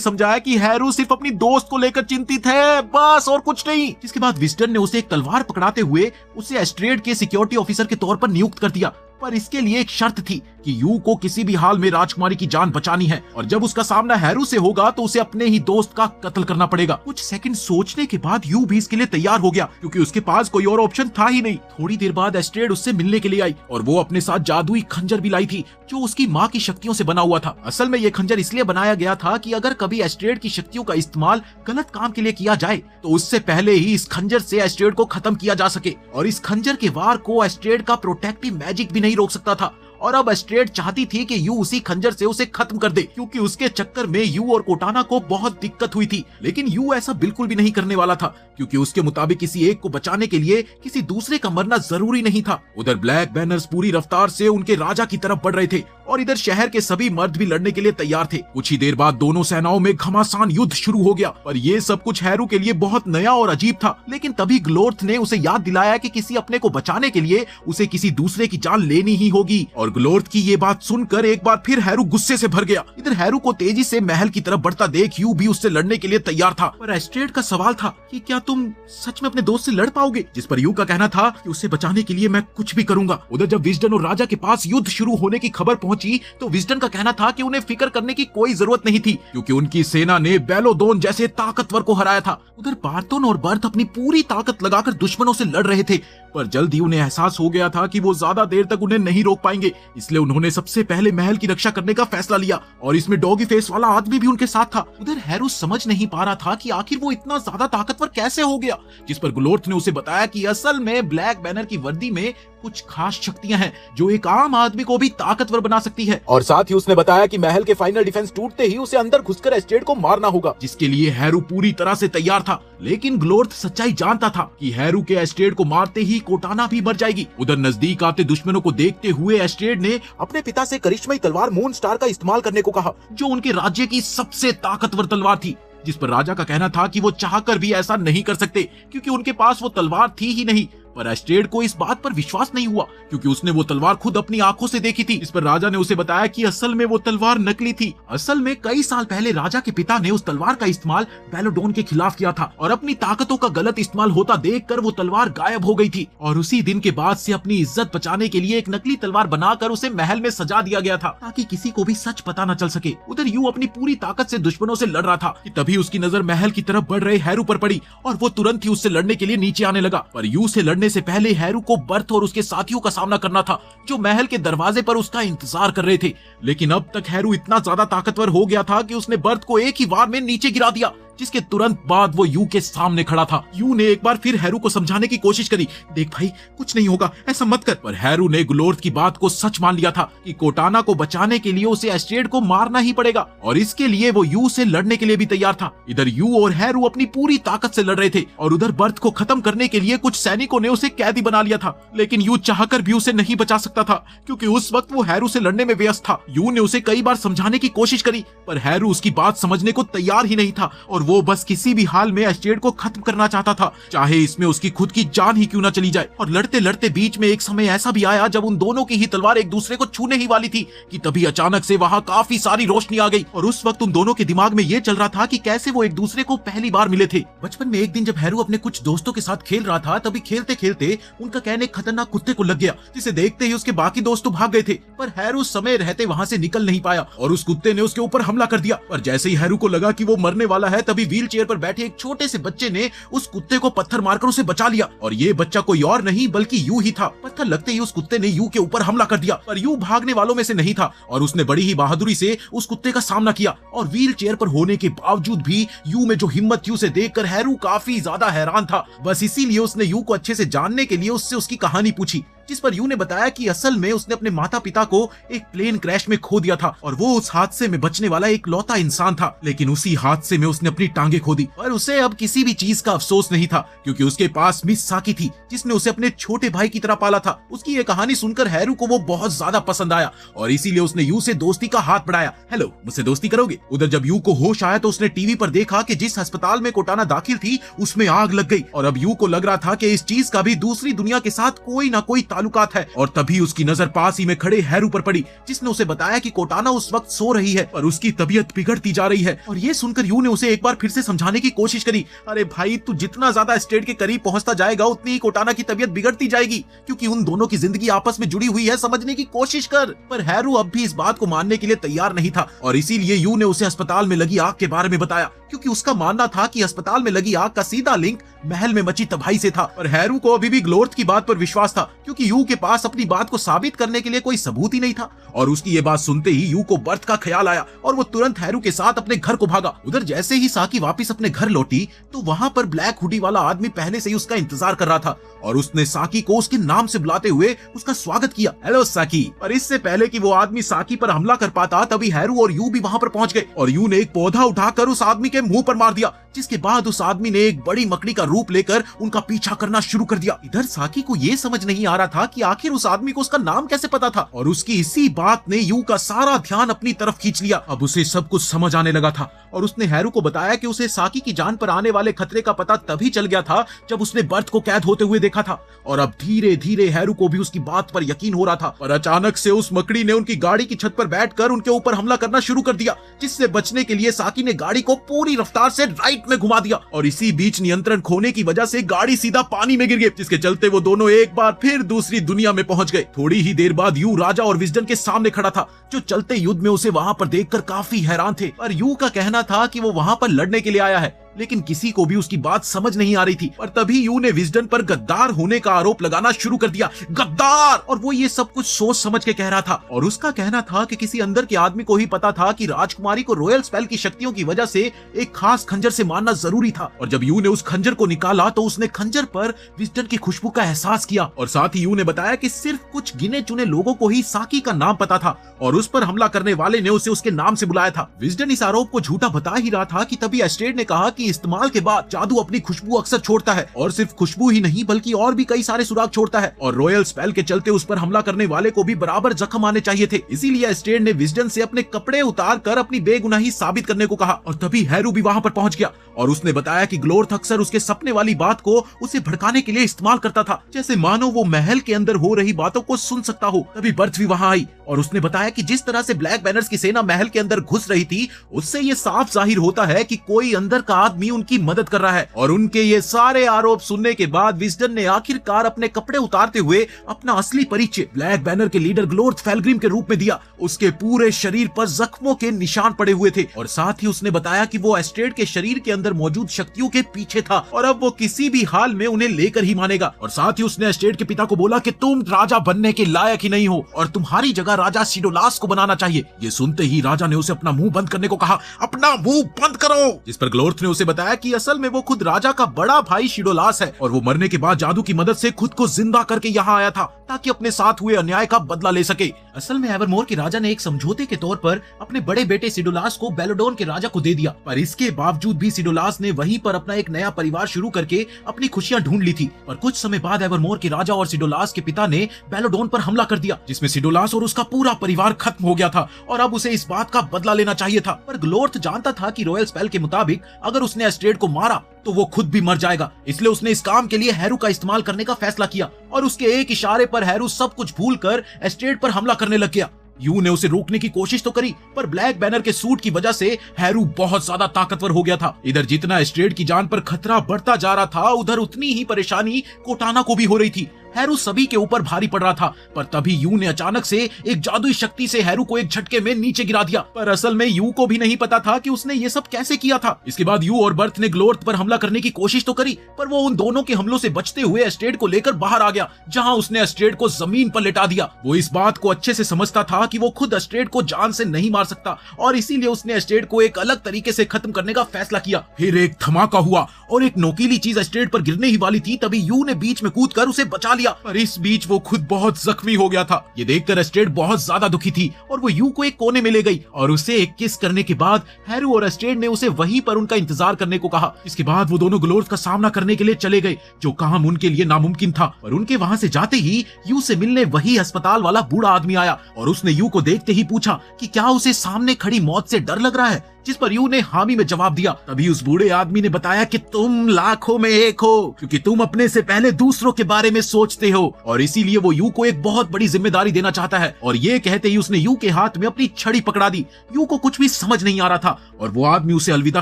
समझाया कि हैरू सिर्फ अपनी दोस्त को लेकर चिंतित है, बस और कुछ नहीं। जिसके बाद विजडन ने उसे एक तलवार पकड़ाते हुए उसे एस्ट्रॉयड के सिक्योरिटी ऑफिसर के तौर पर नियुक्त कर दिया, पर इसके लिए एक शर्त थी कि यू को किसी भी हाल में राजकुमारी की जान बचानी है, और जब उसका सामना हैरू से होगा तो उसे अपने ही दोस्त का कत्ल करना पड़ेगा। कुछ सेकंड सोचने के बाद यू भी इसके लिए तैयार हो गया, क्योंकि उसके पास कोई और ऑप्शन था ही नहीं। थोड़ी देर बाद एस्ट्रॉयड उससे मिलने के लिए आई और वो अपने साथ जादुई खंजर भी लाई थी जो उसकी माँ की शक्तियों से बना हुआ था। असल में ये खंजर इसलिए बनाया गया था कि अगर कभी एस्ट्रॉयड की शक्तियों का इस्तेमाल गलत काम के लिए किया जाए तो उससे पहले ही इस खंजर से एस्ट्रॉयड को खत्म किया जा सके, और इस खंजर के वार को एस्ट्रॉयड का प्रोटेक्टिव मैजिक भी नहीं रोक सकता था। और अब एस्ट्रॉयड चाहती थी कि यू उसी खंजर से उसे खत्म कर दे, क्योंकि उसके चक्कर में यू और कोटाना को बहुत दिक्कत हुई थी। लेकिन यू ऐसा बिल्कुल भी नहीं करने वाला था, क्योंकि उसके मुताबिक किसी एक को बचाने के लिए किसी दूसरे का मरना जरूरी नहीं था। उधर ब्लैक बैनर्स पूरी रफ्तार से उनके राजा की तरफ बढ़ रहे थे और इधर शहर के सभी मर्द भी लड़ने के लिए तैयार थे। कुछ ही देर बाद दोनों सेनाओं में घमासान युद्ध शुरू हो गया, पर यह सब कुछ हैरू के लिए बहुत नया और अजीब था। लेकिन तभी ग्लोर्थ ने उसे याद दिलाया कि किसी अपने को बचाने के लिए उसे किसी दूसरे की जान लेनी ही होगी, और ग्लोर्थ की ये बात सुनकर एक बार फिर हैरू गुस्से से भर गया। इधर हैरू को तेजी से महल की तरफ बढ़ता देख यू भी उससे लड़ने के लिए तैयार था, पर एस्ट्रॉयड का सवाल था कि क्या तुम सच में अपने दोस्त से लड़ पाओगे? जिस पर यू का कहना था कि उसे बचाने के लिए मैं कुछ भी करूंगा। उधर जब विजडन और राजा के पास युद्ध शुरू होने की खबर पहुंची तो विजडन का कहना था कि उन्हें फिक्र करने की कोई जरूरत नहीं थी, क्योंकि उनकी सेना ने बेलोदोन जैसे ताकतवर को हराया था। उधर बैर्तोन और बर्थ अपनी पूरी ताकत लगाकर दुश्मनों से लड़ रहे थे, पर जल्द ही उन्हें एहसास हो गया था कि वो ज्यादा देर तक उन्हें नहीं रोक पाएंगे, इसलिए उन्होंने सबसे पहले महल की रक्षा करने का फैसला लिया, और इसमें डॉगी फेस वाला आदमी भी उनके साथ था। उधर हैरू समझ नहीं पा रहा था कि आखिर वो इतना ज्यादा ताकतवर कैसे हो गया, जिस पर ग्लोर्थ ने उसे बताया कि असल में ब्लैक बैनर की वर्दी में कुछ खास शक्तियां हैं जो एक आम आदमी को भी ताकतवर बना सकती है, और साथ ही उसने बताया कि महल के फाइनल डिफेंस टूटते ही उसे अंदर घुसकर एस्ट्रॉयड को मारना होगा, जिसके लिए हैरू पूरी तरह से तैयार था। लेकिन ग्लोर्थ सच्चाई जानता था कि हैरू के एस्ट्रॉयड को मारते ही कोटाना भी मर जाएगी। उधर नजदीक आते दुश्मनों को देखते हुए एस्ट्रॉयड ने अपने पिता से करिश्माई तलवार मून स्टार का इस्तेमाल करने को कहा, जो उनके राज्य की सबसे ताकतवर तलवार थी। जिस पर राजा का कहना था कि वो चाहकर भी ऐसा नहीं कर सकते, क्योंकि उनके पास वो तलवार थी ही नहीं। पर एस्ट्रॉयड को इस बात पर विश्वास नहीं हुआ, क्योंकि उसने वो तलवार खुद अपनी आंखों से देखी थी। इस पर राजा ने उसे बताया कि असल में वो तलवार नकली थी। असल में कई साल पहले राजा के पिता ने उस तलवार का इस्तेमाल बेलोडोन के खिलाफ किया था, और अपनी ताकतों का गलत इस्तेमाल होता देखकर वो तलवार गायब हो गई थी, और उसी दिन के बाद से अपनी इज्जत बचाने के लिए एक नकली तलवार बनाकर उसे महल में सजा दिया गया था, ताकि किसी को भी सच पता न चल सके। उधर यू अपनी पूरी ताकत से दुश्मनों से लड़ रहा था कि तभी उसकी नजर महल की तरफ बढ़ रहे हैरू पर पड़ी, और वो तुरंत ही उससे लड़ने के लिए नीचे आने लगा। पर यू से लड़ने से पहले हैरू को बर्थ और उसके साथियों का सामना करना था, जो महल के दरवाजे पर उसका इंतजार कर रहे थे। लेकिन अब तक हैरू इतना ज्यादा ताकतवर हो गया था कि उसने बर्थ को एक ही वार में नीचे गिरा दिया, जिसके तुरंत बाद वो यू के सामने खड़ा था। यू ने एक बार फिर हैरू को समझाने की कोशिश करी, देख भाई कुछ नहीं होगा, ऐसा मत कर। पर हैरू ने ग्लोर्थ की बात को सच मान लिया था कि कोटाना को बचाने के लिए उसे एस्ट्रॉयड को मारना ही पड़ेगा, और इसके लिए वो यू से लड़ने के लिए भी तैयार था। इधर यू और हैरू अपनी पूरी ताकत से लड़ रहे थे, और उधर बर्थ को खत्म करने के लिए कुछ सैनिकों ने उसे कैदी बना लिया था। लेकिन यू चाहकर भी उसे नहीं बचा सकता था, क्योंकि उस वक्त वो हैरू से लड़ने में व्यस्त था। यू ने उसे कई बार समझाने की कोशिश करी, पर हैरू उसकी बात समझने को तैयार ही नहीं था, और और वो बस किसी भी हाल में एस्टेड को खत्म करना चाहता था, चाहे इसमें उसकी खुद की जान ही क्यों ना चली जाए। और लड़ते लड़ते बीच में एक समय ऐसा भी आया जब उन दोनों की ही तलवार एक दूसरे को छूने ही वाली थी कि तभी अचानक से वहां काफी सारी रोशनी आ गई। और उस वक्त उन दोनों के दिमाग में ये चल रहा था कि कैसे वो एक दूसरे को पहली बार मिले थे। बचपन में एक दिन जब हैरू अपने कुछ दोस्तों के साथ खेल रहा था, तभी खेलते खेलते उनका कहने एक खतरनाक कुत्ते को लग गया, जिसे देखते ही उसके बाकी दोस्त भाग गए थे। पर हैरू समय रहते वहां से निकल नहीं पाया और उस कुत्ते ने उसके ऊपर हमला कर दिया। और जैसे ही हैरू को लगा कि वो मरने वाला है, तभी व्हील चेयर पर बैठे एक छोटे से बच्चे ने उस कुत्ते को पत्थर मारकर उसे बचा लिया। और ये बच्चा कोई और नहीं बल्कि यू ही था। पत्थर लगते ही उस कुत्ते ने यू के ऊपर हमला कर दिया, पर यू भागने वालों में से नहीं था और उसने बड़ी ही बहादुरी से उस कुत्ते का सामना किया। और व्हील चेयर पर होने के बावजूद भी यू में जो हिम्मत थी उसे देखकर हैरू काफी ज्यादा हैरान था। बस इसीलिए उसने यू को अच्छे से जानने के लिए उससे उसकी कहानी पूछी, जिस पर यू ने बताया कि असल में उसने अपने माता पिता को एक प्लेन क्रैश में खो दिया था और वो उस हादसे में बचने वाला एक लौता इंसान था। लेकिन उसी हादसे में उसने अपनी टांगे खो दी। पर उसे अब किसी भी चीज का अफसोस नहीं था, क्योंकि उसके पास मिस साकी थी, जिसने उसे अपने छोटे भाई की तरह पाला था। उसकी ये कहानी सुनकर हैरू को वो बहुत ज्यादा पसंद आया और इसीलिए उसने यू से दोस्ती का हाथ बढ़ाया। हेलो, मुझसे दोस्ती करोगे? उधर जब यू को होश आया तो उसने टीवी पर देखा कि जिस अस्पताल में कोटाना दाखिल थी उसमें आग लग गई। और अब यू को लग रहा था कि इस चीज का भी दूसरी दुनिया के साथ कोई ना कोई ताल्लुकात है। और तभी उसकी नजर पास ही में खड़े हैरू पर पड़ी, जिसने उसे बताया कि कोटाना उस वक्त सो रही है और उसकी तबीयत बिगड़ती जा रही है। और ये सुनकर यू ने उसे एक बार फिर से समझाने की कोशिश करी, अरे भाई, तू जितना ज्यादा एस्टेट के करीब पहुंचता जाएगा उतनी ही कोटाना की तबीयत बिगड़ती जाएगी, क्योंकि उन दोनों की जिंदगी आपस में जुड़ी हुई है, समझने की कोशिश कर। पर हैरू अब भी इस बात को मानने के लिए तैयार नहीं था और इसीलिए यू ने उसे अस्पताल में लगी आग के बारे में बताया, क्योंकि उसका मानना था कि अस्पताल में लगी आग का सीधा लिंक महल में मची तबाही से था। और हैरू को अभी भी ग्लोर्थ की बात पर विश्वास था, क्योंकि यू के पास अपनी बात को साबित करने के लिए कोई सबूत ही नहीं था। और उसकी ये बात सुनते ही यू को बर्थ का ख्याल आया और वो तुरंत हैरू के साथ अपने घर को भागा। उधर जैसे ही साकी वापस अपने घर लौटी तो वहां पर ब्लैक हुडी वाला आदमी पहले से ही उसका इंतजार कर रहा था और उसने साकी को उसके नाम से बुलाते हुए उसका स्वागत किया, हेलो साकी। और इससे पहले कि वो आदमी साकी पर हमला कर पाता, तभी हैरू और यू भी वहां पर पहुंच गए और यू ने एक पौधा उठाकर उस आदमी के मुंह पर मार दिया, जिसके बाद उस आदमी ने एक बड़ी मकड़ी का रूप लेकर उनका पीछा करना शुरू कर दिया। इधर साकी को ये समझ नहीं आ रहा था कि आखिर उस आदमी को उसका नाम कैसे पता था और उसकी इसी बात ने यू का सारा ध्यान अपनी तरफ खींच लिया। अब उसे सब कुछ समझ आने लगा था और उसने हैरू को बताया कि उसे साकी की जान पर आने वाले खतरे का पता तभी चल गया था जब उसने बर्थ को कैद होते हुए देखा था। और अब धीरे धीरे हैरू को भी उसकी बात पर यकीन हो रहा था। पर अचानक से उस मकड़ी ने उनकी गाड़ी की छत पर बैठकर उनके ऊपर हमला करना शुरू कर दिया, जिससे बचने के लिए साकी ने गाड़ी को पूरी रफ्तार से राइट में घुमा दिया और इसी बीच नियंत्रण खोने की वजह से गाड़ी सीधा पानी में गिर गई, जिसके चलते वो दोनों एक बार फिर दूसरी दुनिया में पहुंच गए। थोड़ी ही देर बाद यू राजा और विजडन के सामने खड़ा था, जो चलते युद्ध में उसे वहां पर देखकर काफी हैरान थे। पर यू का कहना था कि वो वहां पर लड़ने के लिए आया है, लेकिन किसी को भी उसकी बात समझ नहीं आ रही थी। और तभी यू ने विजडन पर गद्दार होने का आरोप लगाना शुरू कर दिया, गद्दार। और वो ये सब कुछ सोच समझ के कह रहा था और उसका कहना था कि किसी अंदर के आदमी को ही पता था कि राजकुमारी को रॉयल स्पेल की शक्तियों की वजह से एक खास खंजर से मारना जरूरी था। और जब यू ने उस खंजर को निकाला तो उसने खंजर पर विजडन की खुशबू का एहसास किया और साथ ही यू ने बताया कि सिर्फ कुछ गिने चुने लोगों को ही साकी का नाम पता था और उस पर हमला करने वाले ने उसे उसके नाम से बुलाया था। विजडन इस आरोप को झूठा बता ही रहा था कि तभी एस्टेड ने कहा कि इस्तेमाल के बाद जादू अपनी खुशबू अक्सर छोड़ता है और सिर्फ खुशबू ही नहीं बल्कि और भी कई सारे सुराग छोड़ता है और रॉयल स्पेल के चलते उस पर हमला करने वाले को भी बराबर जख्म आने चाहिए थे। इसीलिए एस्टेड ने विजडन से अपने कपड़े उतार कर अपनी बेगुनाही साबित करने को कहा और तभी हैरू भी वहां पर पहुंच गया और उसने बताया कि ग्लोर्थ अक्सर उसके सपने वाली बात को उसे भड़काने के लिए इस्तेमाल करता था, जैसे मानो वो महल के अंदर हो रही बातों को सुन सकता हो। तभी बर्थ भी वहां आई और उसने बताया कि जिस तरह से ब्लैक बैनर्स की सेना महल के अंदर घुस रही थी, उससे ये साफ जाहिर होता है कि कोई अंदर का आदमी उनकी मदद कर रहा है। और उनके ये सारे आरोप सुनने के बाद विजडन ने आखिरकार अपने कपड़े उतारते हुए अपना असली परिचय ब्लैक बैनर के लीडर ग्लोर्थ फेलग्रिम के रूप में दिया। उसके पूरे शरीर पर जख्मों के निशान पड़े हुए थे और साथ ही उसने बताया कि वो एस्टेड के शरीर के अंदर मौजूद शक्तियों के पीछे था और अब वो किसी भी हाल में उन्हें लेकर ही मानेगा। और साथ ही उसने एस्टेड के पिता को बोला कि तुम राजा बनने के लायक ही नहीं हो और तुम्हारी जगह राजा शिडोलास को बनाना चाहिए। ये सुनते ही राजा ने उसे अपना मुंह बंद करने को कहा, अपना मुंह बंद करो। जिस पर ग्लोर्थ ने उसे बताया कि असल में वो खुद राजा का बड़ा भाई शिडोलास है और वो मरने के बाद जादू की मदद से खुद को जिंदा करके यहाँ आया था ताकि अपने साथ हुए अन्याय का बदला ले सके। असल में एवरमोर के राजा ने एक समझौते के तौर पर अपने बड़े बेटे सिडोलास को बेलोडोन के राजा को दे दिया, पर इसके बावजूद भी सिडोलास ने वहीं पर अपना एक नया परिवार शुरू करके अपनी खुशियां ढूंढ ली थी। पर कुछ समय बाद एवरमोर के राजा और सिडोलास के पिता ने बेलोडोन पर हमला कर दिया, जिसमें सिडोलास और उसका उसका पूरा परिवार खत्म हो गया था और अब उसे इस बात का बदला लेना चाहिए था। पर ग्लोर्थ जानता था कि रॉयल स्पेल के मुताबिक अगर उसने एस्ट्रेड को मारा तो वो खुद भी मर जाएगा, इसलिए उसने इस काम के लिए हैरू का इस्तेमाल करने का फैसला किया और उसके एक इशारे पर हैरू सब कुछ भूलकर एस्ट्रेड पर हमला करने लग गया। यू ने उसे रोकने की कोशिश तो करी, पर ब्लैक बैनर के सूट की वजह से हैरू बहुत ज्यादा ताकतवर हो गया था। इधर जितना एस्ट्रेड की जान पर खतरा बढ़ता जा रहा था, उधर उतनी ही परेशानी कोटाना को भी हो रही थी। हैरू सभी के ऊपर भारी पड़ रहा था, पर तभी यू ने अचानक से एक जादुई शक्ति से हैरू को एक झटके में नीचे गिरा दिया। पर असल में यू को भी नहीं पता था कि उसने ये सब कैसे किया था। इसके बाद यू और बर्थ ने ग्लोर्थ पर हमला करने की कोशिश तो करी, पर वो उन दोनों के हमलों से बचते हुए एस्ट्रेड को लेकर बाहर आ गया, जहां उसने एस्ट्रेड को जमीन पर लेटा दिया। वो इस बात को अच्छे से समझता था कि वो खुद एस्ट्रेड को जान से नहीं मार सकता और इसीलिए उसने एस्ट्रेड को एक अलग तरीके से खत्म करने का फैसला किया। फिर एक धमाका हुआ और एक नोकीली चीज एस्ट्रेड पर गिरने ही वाली थी, तभी यू ने बीच में कूदकर उसे बचा लिया, पर इस बीच वो खुद बहुत जख्मी हो गया था। ये देखकर एस्ट्रेड बहुत ज्यादा दुखी थी और वो यू को एक कोने में ले गई और उसे एक किस करने के बाद हैरू और एस्ट्रेड ने उसे वहीं पर उनका इंतजार करने को कहा। इसके बाद वो दोनों ग्लोर्थ का सामना करने के लिए चले गए, जो काम उनके लिए नामुमकिन था। और उनके वहां से जाते ही यू से मिलने वही अस्पताल वाला बूढ़ा आदमी आया और उसने यू को देखते ही पूछा कि क्या उसे सामने खड़ी मौत से डर लग रहा है, जिस पर यू ने हामी में जवाब दिया। तभी उस बूढ़े आदमी ने बताया कि तुम लाखों में एक हो, क्योंकि तुम अपने से पहले दूसरों के बारे में सोचते हो और इसीलिए वो यू को एक बहुत बड़ी जिम्मेदारी देना चाहता है। और ये कहते ही उसने यू के हाथ में अपनी छड़ी पकड़ा दी। यू को कुछ भी समझ नहीं आ रहा था और वो आदमी उसे अलविदा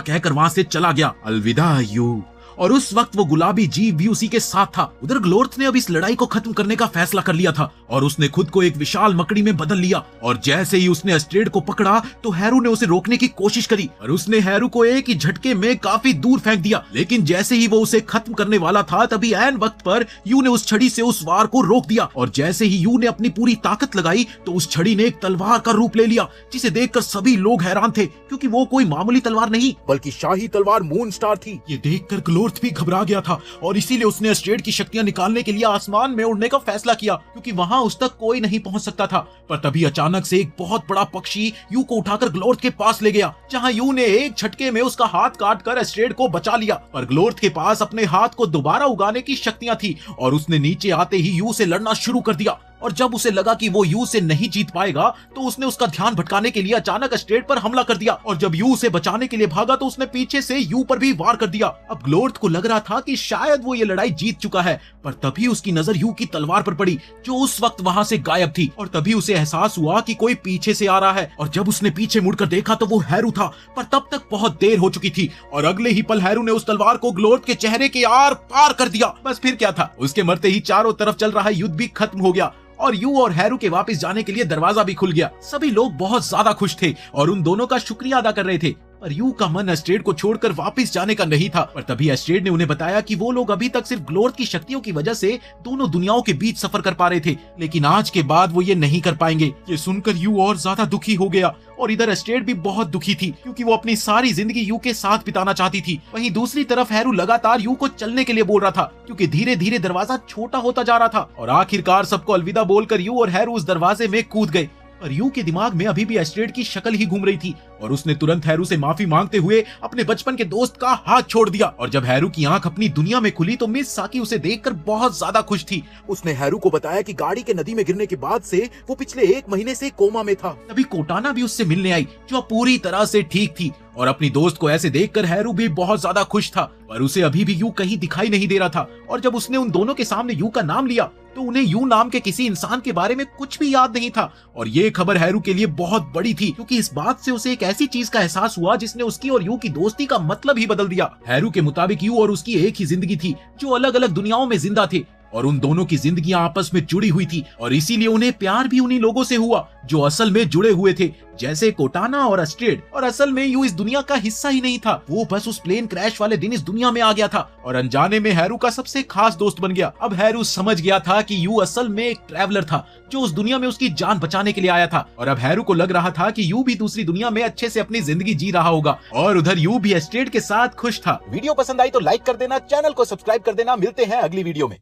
कहकर वहां से चला गया। अलविदा यू। और उस वक्त वो गुलाबी जीव भी उसी के साथ था। उधर ग्लोर्थ ने अब इस लड़ाई को खत्म करने का फैसला कर लिया था और उसने खुद को एक विशाल मकड़ी में बदल लिया। और जैसे ही उसने एस्ट्रेड को पकड़ा तो हैरू ने उसे रोकने की कोशिश करी और उसने हैरू को एक ही झटके में काफी दूर फेंक दिया। लेकिन जैसे ही वो उसे खत्म करने वाला था, तभी ऐन वक्त पर यू ने उस छड़ी से उस वार को रोक दिया। और जैसे ही यू ने अपनी पूरी ताकत लगाई तो उस छड़ी ने एक तलवार का रूप ले लिया, जिसे देखकर सभी लोग हैरान थे, क्योंकि वो कोई मामूली तलवार नहीं बल्कि शाही तलवार मून स्टार थी। ये देखकर ग्लोर्थ भी घबरा गया था और इसीलिए उसने एस्ट्रेड की शक्तियां निकालने के लिए आसमान में उड़ने का फैसला किया, क्योंकि वहां उस तक कोई नहीं पहुंच सकता था। पर तभी अचानक से एक बहुत बड़ा पक्षी यू को उठाकर ग्लोर्थ के पास ले गया, जहां यू ने एक झटके में उसका हाथ काटकर एस्ट्रेड को बचा लिया। पर ग्लोर्थ के पास अपने हाथ को दोबारा उगाने की शक्तियां थी और उसने नीचे आते ही यू से लड़ना शुरू कर दिया। और जब उसे लगा कि वो यू से नहीं जीत पाएगा तो उसने उसका ध्यान भटकाने के लिए अचानक एस्ट्रेड पर हमला कर दिया। और जब यू उसे बचाने के लिए भागा तो उसने पीछे से यू पर भी वार कर दिया। अब ग्लोर्थ को लग रहा था कि शायद वो ये लड़ाई जीत चुका है, पर तभी उसकी नजर यू की तलवार पर पड़ी, जो उस वक्त वहां से गायब थी। और तभी उसे एहसास हुआ कि कोई पीछे से आ रहा है और जब उसने पीछे मुड़कर देखा तो वो हैरू था, पर तब तक बहुत देर हो चुकी थी और अगले ही पल हैरू ने उस तलवार को ग्लोर्थ के चेहरे के आर पार कर दिया। बस फिर क्या था, उसके मरते ही चारों तरफ चल रहा युद्ध भी खत्म हो गया और यू और हैरू के वापस जाने के लिए दरवाजा भी खुल गया। सभी लोग बहुत ज्यादा खुश थे और उन दोनों का शुक्रिया अदा कर रहे थे, पर यू का मन एस्ट्रेड को छोड़कर वापस जाने का नहीं था। पर तभी एस्ट्रेड ने उन्हें बताया कि वो लोग अभी तक सिर्फ ग्लोर्थ की शक्तियों की वजह से दोनों दुनियाओं के बीच सफर कर पा रहे थे, लेकिन आज के बाद वो ये नहीं कर पाएंगे। ये सुनकर यू और ज्यादा दुखी हो गया और इधर एस्ट्रेड भी बहुत दुखी थी, क्योंकि वो अपनी सारी जिंदगी यू के साथ बिताना चाहती थी। वहीं दूसरी तरफ हैरू लगातार यू को चलने के लिए बोल रहा था, क्योंकि धीरे धीरे दरवाजा छोटा होता जा रहा था। और आखिरकार सबको अलविदा बोलकर यू और हैरू उस दरवाजे में कूद गए। पर यू के दिमाग में अभी भी एस्ट्रेड की शक्ल ही घूम रही थी और उसने तुरंत हैरू से माफी मांगते हुए अपने बचपन के दोस्त का हाथ छोड़ दिया। और जब हैरू की आंख अपनी दुनिया में खुली तो मिस साकी उसे देखकर बहुत ज्यादा खुश थी। उसने हैरू को बताया कि गाड़ी के नदी में गिरने के बाद से वो पिछले 1 महीने से कोमा में था। तभी कोटाना भी उससे मिलने आई, जो पूरी तरह से ठीक थी और अपनी दोस्त को ऐसे देखकर हैरू भी बहुत ज्यादा खुश था, पर उसे अभी भी यू कहीं दिखाई नहीं दे रहा था। और जब उसने उन दोनों के सामने यू का नाम लिया तो उन्हें यू नाम के किसी इंसान के बारे में कुछ भी याद नहीं था। और ये खबर हैरू के लिए बहुत बड़ी थी, क्योंकि इस बात से उसे एक ऐसी चीज का एहसास हुआ जिसने उसकी और यू की दोस्ती का मतलब ही बदल दिया। हैरू के मुताबिक यू और उसकी एक ही जिंदगी थी, जो अलग अलग दुनियाओं में जिंदा थे और उन दोनों की जिंदगियां आपस में जुड़ी हुई थी और इसीलिए उन्हें प्यार भी उन्हीं लोगों से हुआ जो असल में जुड़े हुए थे, जैसे कोटाना और एस्ट्रेड। और असल में यू इस दुनिया का हिस्सा ही नहीं था, वो बस उस प्लेन क्रैश वाले दिन इस दुनिया में आ गया था और अनजाने में हैरू का सबसे खास दोस्त बन गया। अब हैरू समझ गया था कि यू असल में एक ट्रैवलर था जो उस दुनिया में उसकी जान बचाने के लिए आया था। और अब हैरू को लग रहा था कि यू भी दूसरी दुनिया में अच्छे से अपनी जिंदगी जी रहा होगा और उधर यू भी एस्ट्रेड के साथ खुश था। वीडियो पसंद आई तो लाइक कर देना, चैनल को सब्सक्राइब कर देना। मिलते हैं अगली वीडियो में।